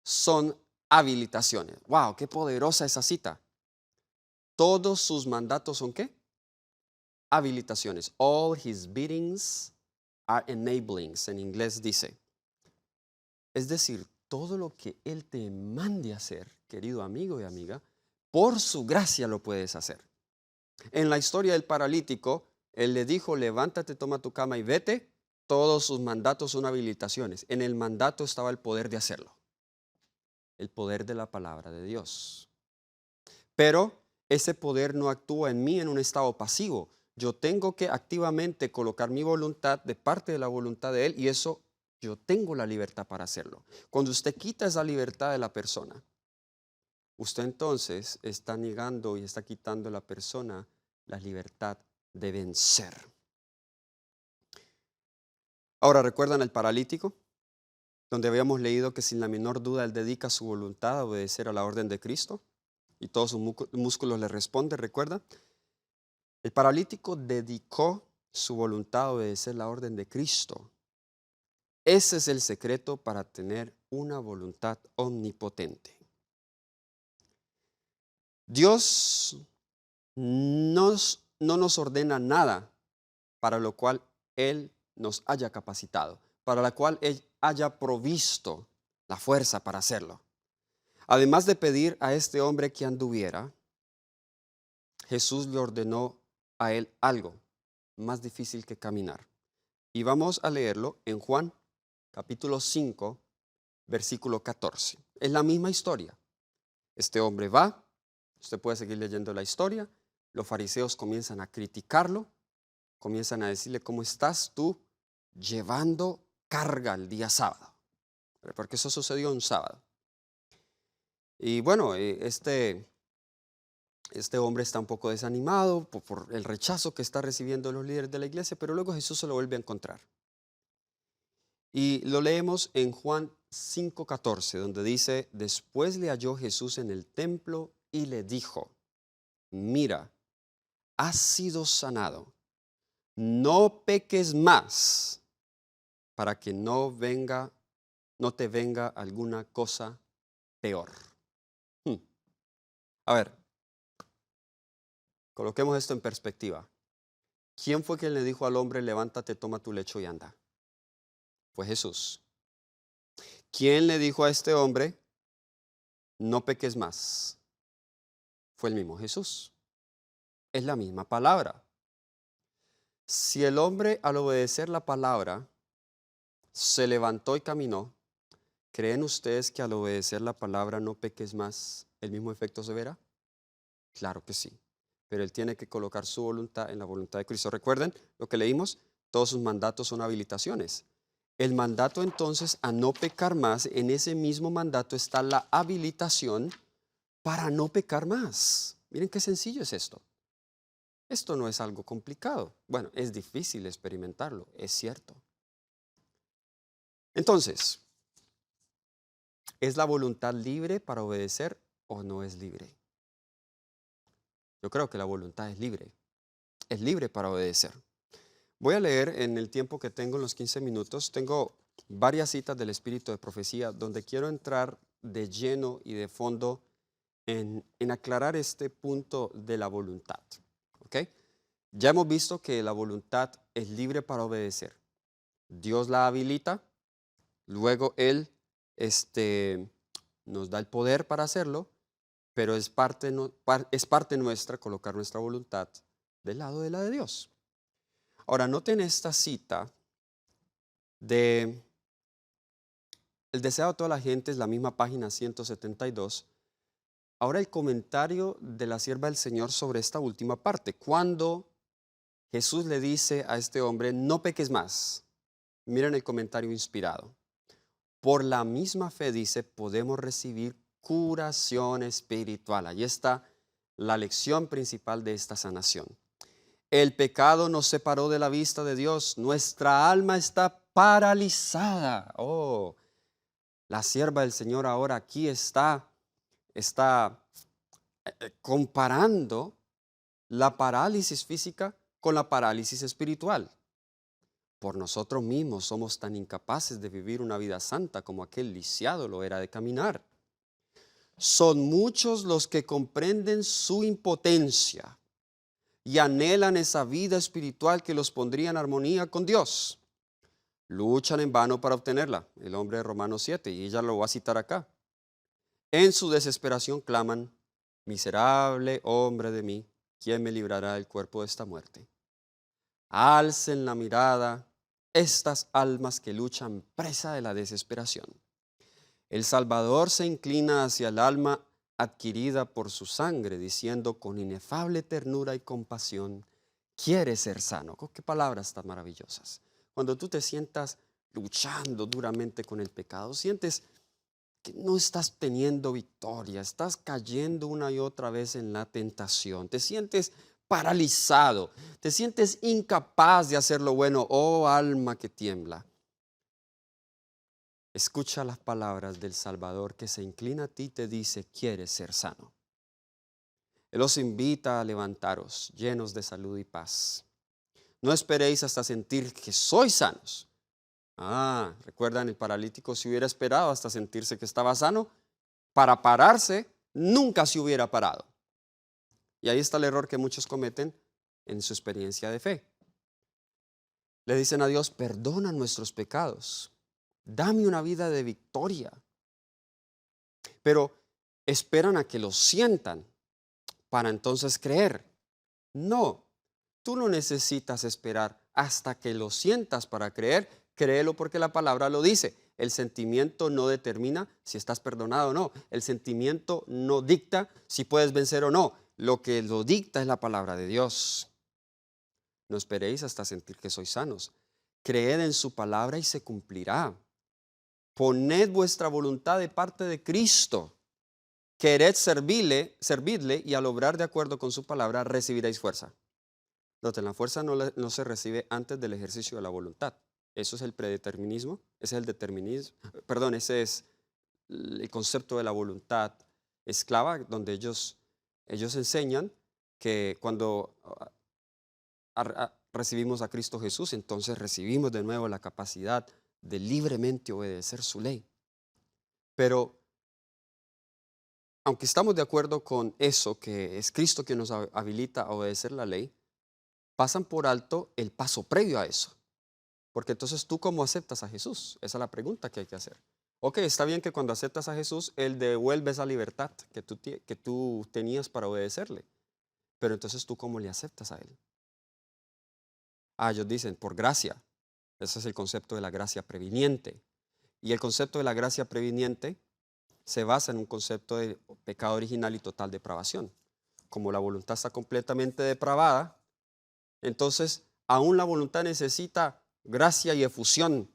son habilitaciones. ¡Wow! ¡Qué poderosa esa cita! Todos sus mandatos son ¿qué? Habilitaciones. All his biddings are enablings. En inglés dice. Es decir, todo lo que Él te mande hacer, querido amigo y amiga, por su gracia lo puedes hacer. En la historia del paralítico, Él le dijo, levántate, toma tu cama y vete. Todos sus mandatos son habilitaciones. En el mandato estaba el poder de hacerlo. El poder de la palabra de Dios. Pero ese poder no actúa en mí en un estado pasivo. Yo tengo que activamente colocar mi voluntad de parte de la voluntad de Él y eso yo tengo la libertad para hacerlo. Cuando usted quita esa libertad de la persona, usted entonces está negando y está quitando a la persona la libertad de vencer. Ahora, ¿recuerdan el paralítico? Donde habíamos leído que sin la menor duda él dedica su voluntad a obedecer a la orden de Cristo y todos sus músculos le responden, ¿recuerda? El paralítico dedicó su voluntad a obedecer la orden de Cristo. Ese es el secreto para tener una voluntad omnipotente. Dios no nos ordena nada para lo cual Él nos haya capacitado, para la cual Él haya provisto la fuerza para hacerlo. Además de pedir a este hombre que anduviera, Jesús le ordenó a él algo más difícil que caminar. Y vamos a leerlo en Juan capítulo 5, versículo 14. Es la misma historia. Este hombre va, usted puede seguir leyendo la historia, los fariseos comienzan a criticarlo, comienzan a decirle, ¿cómo estás tú llevando carga el día sábado? Porque eso sucedió un sábado. Y bueno, este hombre está un poco desanimado por el rechazo que está recibiendo los líderes de la iglesia, pero luego Jesús se lo vuelve a encontrar. Y lo leemos en Juan 5:14, donde dice, después le halló Jesús en el templo y le dijo, mira, has sido sanado, no peques más para que no te venga alguna cosa peor. A ver, coloquemos esto en perspectiva. ¿Quién fue quien le dijo al hombre, levántate, toma tu lecho y anda? Fue Jesús. ¿Quién le dijo a este hombre, no peques más? Fue el mismo Jesús. Es la misma palabra. Si el hombre al obedecer la palabra se levantó y caminó, ¿creen ustedes que al obedecer la palabra no peques más, el mismo efecto se verá? Claro que sí. Pero él tiene que colocar su voluntad en la voluntad de Cristo. Recuerden lo que leímos, todos sus mandatos son habilitaciones. El mandato entonces a no pecar más, en ese mismo mandato está la habilitación para no pecar más. Miren qué sencillo es esto. Esto no es algo complicado. Bueno, es difícil experimentarlo, es cierto. Entonces, ¿es la voluntad libre para obedecer o no es libre? Yo creo que la voluntad es libre para obedecer. Voy a leer en el tiempo que tengo, en los 15 minutos, tengo varias citas del Espíritu de Profecía donde quiero entrar de lleno y de fondo en aclarar este punto de la voluntad. ¿Ok? Ya hemos visto que la voluntad es libre para obedecer. Dios la habilita, luego Él nos da el poder para hacerlo pero es parte nuestra colocar nuestra voluntad del lado de la de Dios. Ahora, noten esta cita de El deseo de toda la gente, es la misma página 172. Ahora el comentario de la sierva del Señor sobre esta última parte. Cuando Jesús le dice a este hombre, no peques más. Miren el comentario inspirado. Por la misma fe, dice, podemos recibir curación espiritual. Ahí está la lección principal de esta sanación. El pecado nos separó de la vista de Dios. Nuestra alma está paralizada. Oh, la sierva del Señor ahora aquí está comparando la parálisis física con la parálisis espiritual. Por nosotros mismos somos tan incapaces de vivir una vida santa como aquel lisiado lo era de caminar. Son muchos los que comprenden su impotencia y anhelan esa vida espiritual que los pondría en armonía con Dios. Luchan en vano para obtenerla. El hombre de Romanos 7, y ella lo va a citar acá. En su desesperación claman, miserable hombre de mí, ¿quién me librará del cuerpo de esta muerte? Alcen la mirada estas almas que luchan presa de la desesperación. El Salvador se inclina hacia el alma adquirida por su sangre, diciendo con inefable ternura y compasión, quiere ser sano. Qué palabras tan maravillosas. Cuando tú te sientas luchando duramente con el pecado, sientes que no estás teniendo victoria, estás cayendo una y otra vez en la tentación, te sientes paralizado, te sientes incapaz de hacer lo bueno, oh alma que tiembla. Escucha las palabras del Salvador que se inclina a ti y te dice, ¿quieres ser sano? Él os invita a levantaros llenos de salud y paz. No esperéis hasta sentir que sois sanos. ¿Recuerdan el paralítico? Si hubiera esperado hasta sentirse que estaba sano, para pararse, nunca se hubiera parado. Y ahí está el error que muchos cometen en su experiencia de fe. Le dicen a Dios, perdona nuestros pecados, dame una vida de victoria. Pero esperan a que lo sientan para entonces creer. No, tú no necesitas esperar hasta que lo sientas para creer. Créelo porque la palabra lo dice. El sentimiento no determina si estás perdonado o no. El sentimiento no dicta si puedes vencer o no. Lo que lo dicta es la palabra de Dios. No esperéis hasta sentir que sois sanos. Creed en su palabra y se cumplirá. Poned vuestra voluntad de parte de Cristo. Quered servirle y al obrar de acuerdo con su palabra recibiréis fuerza. Noten, la fuerza no se recibe antes del ejercicio de la voluntad. Eso es el predeterminismo, ese es el determinismo, perdón, ese es el concepto de la voluntad esclava, donde ellos enseñan que cuando recibimos a Cristo Jesús, entonces recibimos de nuevo la capacidad de libremente obedecer su ley. Pero aunque estamos de acuerdo con eso, que es Cristo quien nos habilita a obedecer la ley, pasan por alto el paso previo a eso. Porque entonces, ¿tú cómo aceptas a Jesús? Esa es la pregunta que hay que hacer. Ok, está bien que cuando aceptas a Jesús, Él devuelve esa libertad que tú tenías para obedecerle. Pero entonces, ¿tú cómo le aceptas a Él? Ellos dicen, por gracia. Ese es el concepto de la gracia previniente. Y el concepto de la gracia previniente se basa en un concepto de pecado original y total depravación. Como la voluntad está completamente depravada, entonces aún la voluntad necesita gracia y efusión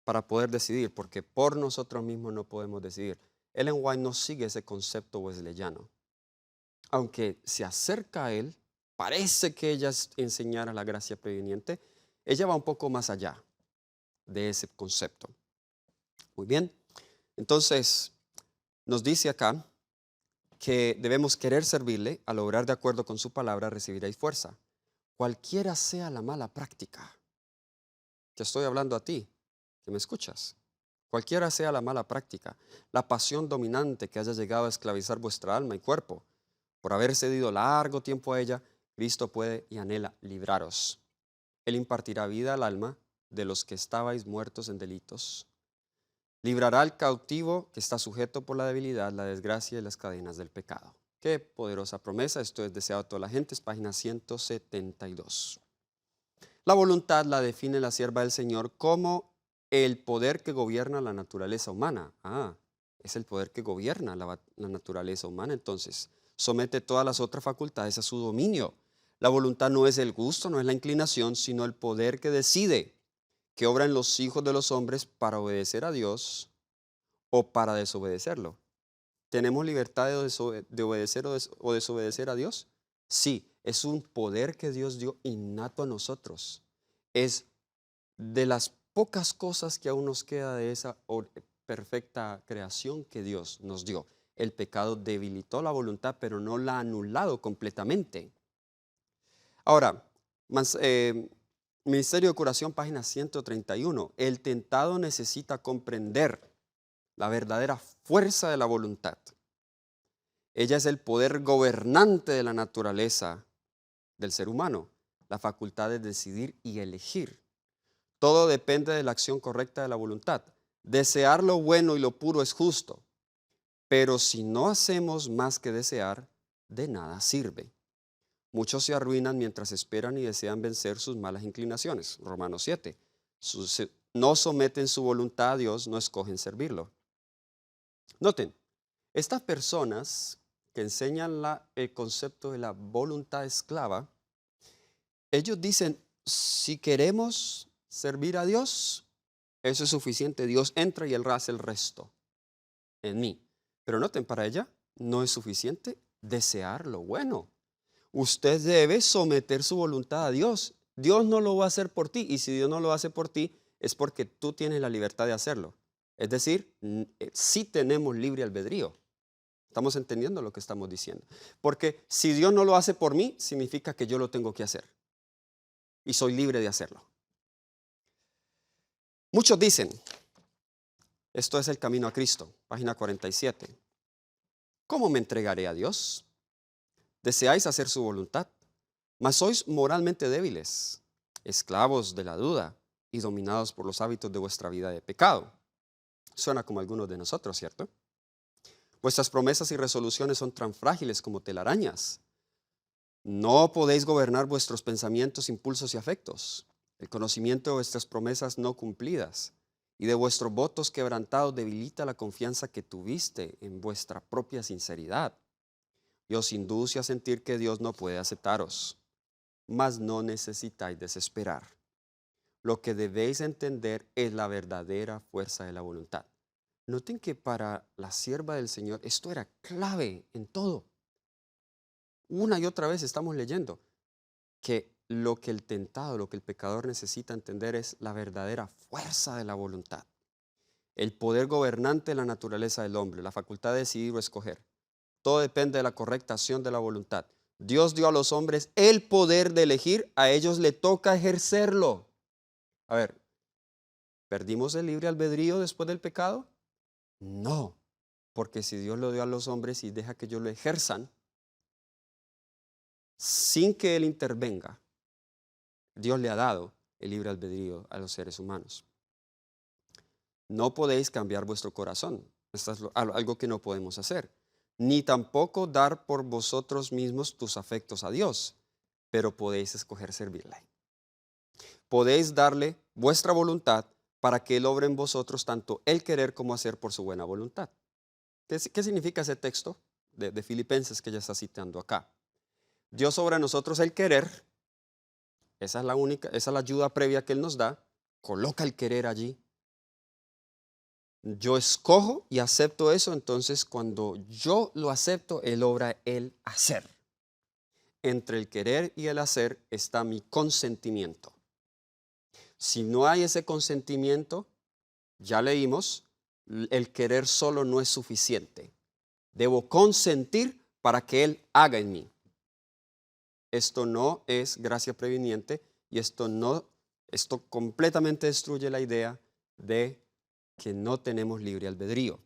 para poder decidir, porque por nosotros mismos no podemos decidir. Ellen White no sigue ese concepto wesleyano. Aunque se acerca a él, parece que ella enseñara la gracia preveniente, ella va un poco más allá de ese concepto. Muy bien, entonces nos dice acá que debemos querer servirle, al obrar de acuerdo con su palabra recibiréis fuerza. Cualquiera sea la mala práctica. Te estoy hablando a ti, que me escuchas. Cualquiera sea la mala práctica, la pasión dominante que haya llegado a esclavizar vuestra alma y cuerpo, por haber cedido largo tiempo a ella, Cristo puede y anhela libraros. Él impartirá vida al alma de los que estabais muertos en delitos. Librará al cautivo que está sujeto por la debilidad, la desgracia y las cadenas del pecado. Qué poderosa promesa. Esto es deseado de toda la gente. Es página 172. La voluntad la define la sierva del Señor como el poder que gobierna la naturaleza humana. Es el poder que gobierna la naturaleza humana. Entonces, somete todas las otras facultades a su dominio. La voluntad no es el gusto, no es la inclinación, sino el poder que decide, que obra en los hijos de los hombres para obedecer a Dios o para desobedecerlo. ¿Tenemos libertad de obedecer o desobedecer a Dios? Sí, es un poder que Dios dio innato a nosotros. Es de las pocas cosas que aún nos queda de esa perfecta creación que Dios nos dio. El pecado debilitó la voluntad, pero no la ha anulado completamente. Ahora, Ministerio de Curación, página 131. El tentado necesita comprender la verdadera fuerza de la voluntad. Ella es el poder gobernante de la naturaleza del ser humano, la facultad de decidir y elegir. Todo depende de la acción correcta de la voluntad. Desear lo bueno y lo puro es justo, pero si no hacemos más que desear, de nada sirve. Muchos se arruinan mientras esperan y desean vencer sus malas inclinaciones. Romanos 7. No someten su voluntad a Dios, no escogen servirlo. Noten, estas personas que enseñan el concepto de la voluntad esclava, ellos dicen, si queremos servir a Dios, eso es suficiente. Dios entra y Él hace el resto en mí. Pero noten, para ella no es suficiente desear lo bueno. Usted debe someter su voluntad a Dios. Dios no lo va a hacer por ti, y si Dios no lo hace por ti, es porque tú tienes la libertad de hacerlo. Es decir, sí tenemos libre albedrío. ¿Estamos entendiendo lo que estamos diciendo? Porque si Dios no lo hace por mí, significa que yo lo tengo que hacer. Y soy libre de hacerlo. Muchos dicen, esto es el camino a Cristo, página 47. ¿Cómo me entregaré a Dios? Deseáis hacer su voluntad, mas sois moralmente débiles, esclavos de la duda y dominados por los hábitos de vuestra vida de pecado. Suena como algunos de nosotros, ¿cierto? Vuestras promesas y resoluciones son tan frágiles como telarañas. No podéis gobernar vuestros pensamientos, impulsos y afectos. El conocimiento de vuestras promesas no cumplidas y de vuestros votos quebrantados debilita la confianza que tuviste en vuestra propia sinceridad y os induce a sentir que Dios no puede aceptaros. Mas no necesitáis desesperar. Lo que debéis entender es la verdadera fuerza de la voluntad. Noten que para la sierva del Señor esto era clave en todo. Una y otra vez estamos leyendo que lo que el tentado, lo que el pecador necesita entender es la verdadera fuerza de la voluntad. El poder gobernante de la naturaleza del hombre, la facultad de decidir o escoger. Todo depende de la correcta acción de la voluntad. Dios dio a los hombres el poder de elegir, a ellos le toca ejercerlo. A ver, ¿perdimos el libre albedrío después del pecado? No, porque si Dios lo dio a los hombres y deja que ellos lo ejerzan, sin que Él intervenga, Dios le ha dado el libre albedrío a los seres humanos. No podéis cambiar vuestro corazón. Esto es algo que no podemos hacer. Ni tampoco dar por vosotros mismos tus afectos a Dios, pero podéis escoger servirle. Podéis darle vuestra voluntad para que Él obre en vosotros tanto el querer como hacer por su buena voluntad. ¿Qué significa ese texto de Filipenses que ella está citando acá? Dios obra en nosotros el querer. Esa es la ayuda previa que Él nos da. Coloca el querer allí. Yo escojo y acepto eso, entonces cuando yo lo acepto, Él obra el hacer. Entre el querer y el hacer está mi consentimiento. Si no hay ese consentimiento, ya leímos, el querer solo no es suficiente. Debo consentir para que Él haga en mí. Esto no es gracia previniente y esto completamente destruye la idea de que no tenemos libre albedrío.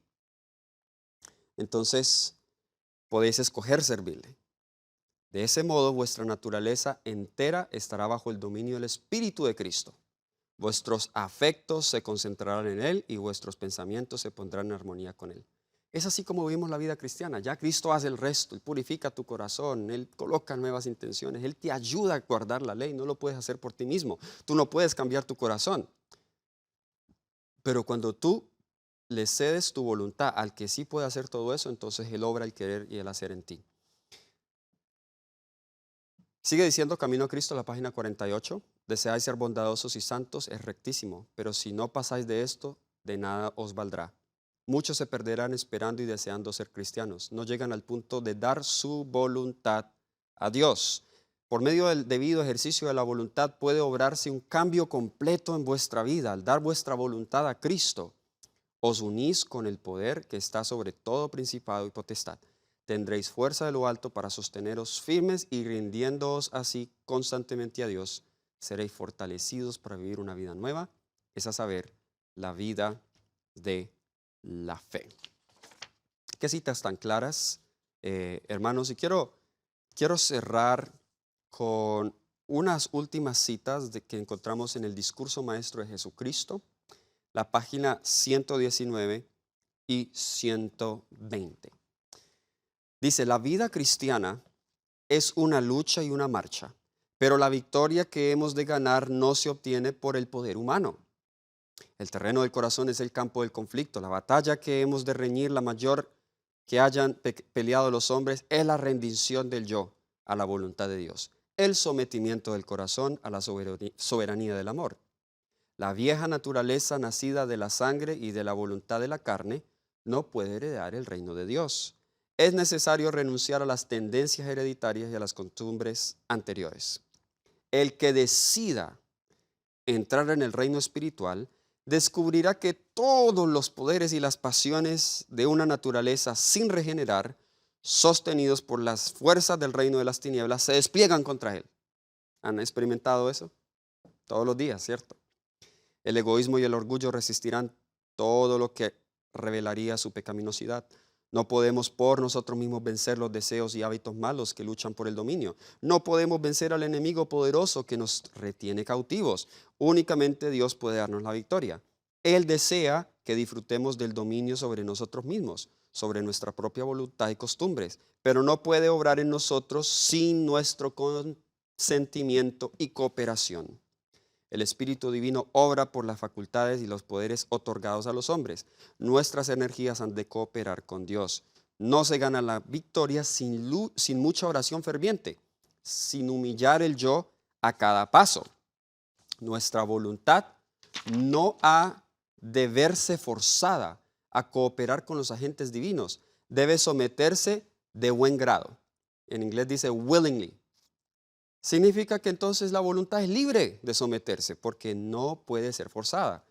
Entonces, podéis escoger servirle. De ese modo, vuestra naturaleza entera estará bajo el dominio del Espíritu de Cristo. Vuestros afectos se concentrarán en Él y vuestros pensamientos se pondrán en armonía con Él. Es así como vivimos la vida cristiana. Ya Cristo hace el resto, Él purifica tu corazón, Él coloca nuevas intenciones, Él te ayuda a guardar la ley, no lo puedes hacer por ti mismo. Tú no puedes cambiar tu corazón. Pero cuando tú le cedes tu voluntad al que sí puede hacer todo eso, entonces Él obra el querer y el hacer en ti. Sigue diciendo Camino a Cristo, la página 48. Deseáis ser bondadosos y santos, es rectísimo, pero si no pasáis de esto, de nada os valdrá. Muchos se perderán esperando y deseando ser cristianos. No llegan al punto de dar su voluntad a Dios. Por medio del debido ejercicio de la voluntad puede obrarse un cambio completo en vuestra vida. Al dar vuestra voluntad a Cristo, os unís con el poder que está sobre todo principado y potestad. Tendréis fuerza de lo alto para sosteneros firmes y rindiéndoos así constantemente a Dios, seréis fortalecidos para vivir una vida nueva, es a saber, la vida de la fe. Qué citas tan claras, hermanos, y quiero cerrar con unas últimas citas que encontramos en el discurso maestro de Jesucristo, la página 119 y 120. Dice, la vida cristiana es una lucha y una marcha, pero la victoria que hemos de ganar no se obtiene por el poder humano. El terreno del corazón es el campo del conflicto. La batalla que hemos de reñir, la mayor que hayan peleado los hombres, es la rendición del yo a la voluntad de Dios, el sometimiento del corazón a la soberanía del amor. La vieja naturaleza nacida de la sangre y de la voluntad de la carne no puede heredar el reino de Dios. Es necesario renunciar a las tendencias hereditarias y a las costumbres anteriores. El que decida entrar en el reino espiritual descubrirá que todos los poderes y las pasiones de una naturaleza sin regenerar, sostenidos por las fuerzas del reino de las tinieblas, se despliegan contra él. ¿Han experimentado eso? Todos los días, ¿cierto? El egoísmo y el orgullo resistirán todo lo que revelaría su pecaminosidad. No podemos por nosotros mismos vencer los deseos y hábitos malos que luchan por el dominio. No podemos vencer al enemigo poderoso que nos retiene cautivos. Únicamente Dios puede darnos la victoria. Él desea que disfrutemos del dominio sobre nosotros mismos, sobre nuestra propia voluntad y costumbres, pero no puede obrar en nosotros sin nuestro consentimiento y cooperación. El Espíritu Divino obra por las facultades y los poderes otorgados a los hombres. Nuestras energías han de cooperar con Dios. No se gana la victoria sin mucha oración ferviente, sin humillar el yo a cada paso. Nuestra voluntad no ha de verse forzada a cooperar con los agentes divinos. Debe someterse de buen grado. En inglés dice willingly. Significa que entonces la voluntad es libre de someterse porque no puede ser forzada.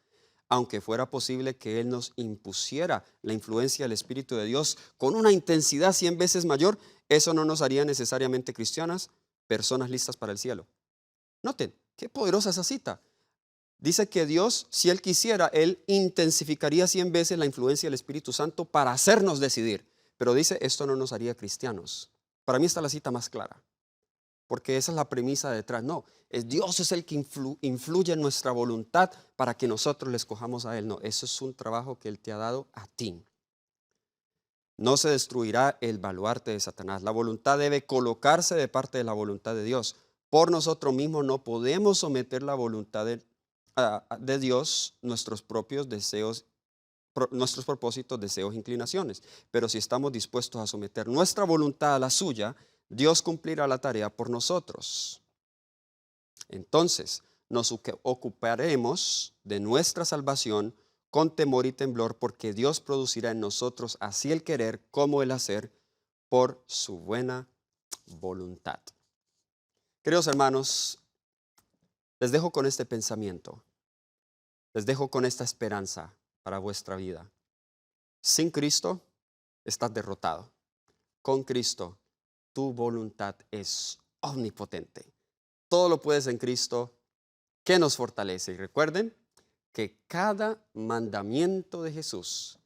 Aunque fuera posible que Él nos impusiera la influencia del Espíritu de Dios con una intensidad 100 veces mayor, eso no nos haría necesariamente cristianas, personas listas para el cielo. Noten, qué poderosa esa cita. Dice que Dios, si Él quisiera, Él intensificaría 100 veces la influencia del Espíritu Santo para hacernos decidir. Pero dice, esto no nos haría cristianos. Para mí esta es la cita más clara. Porque esa es la premisa detrás. No, Dios es el que influye en nuestra voluntad para que nosotros le escojamos a Él. No, eso es un trabajo que Él te ha dado a ti. No se destruirá el baluarte de Satanás. La voluntad debe colocarse de parte de la voluntad de Dios. Por nosotros mismos no podemos someter la voluntad de Dios, nuestros propios deseos, nuestros propósitos, deseos, inclinaciones. Pero si estamos dispuestos a someter nuestra voluntad a la suya, Dios cumplirá la tarea por nosotros. Entonces, nos ocuparemos de nuestra salvación con temor y temblor, porque Dios producirá en nosotros así el querer como el hacer por su buena voluntad. Queridos hermanos, les dejo con este pensamiento, les dejo con esta esperanza para vuestra vida. Sin Cristo, estás derrotado. Con Cristo, tu voluntad es omnipotente. Todo lo puedes en Cristo que nos fortalece. Y recuerden que cada mandamiento de Jesús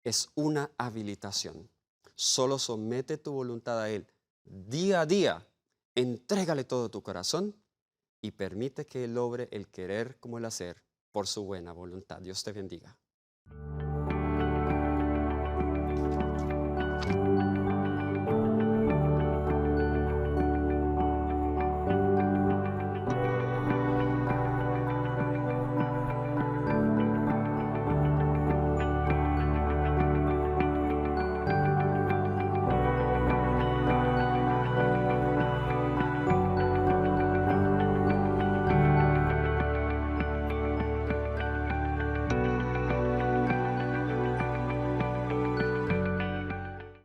es una habilitación. Solo somete tu voluntad a Él día a día. Entrégale todo tu corazón y permite que Él logre el querer como el hacer por su buena voluntad. Dios te bendiga.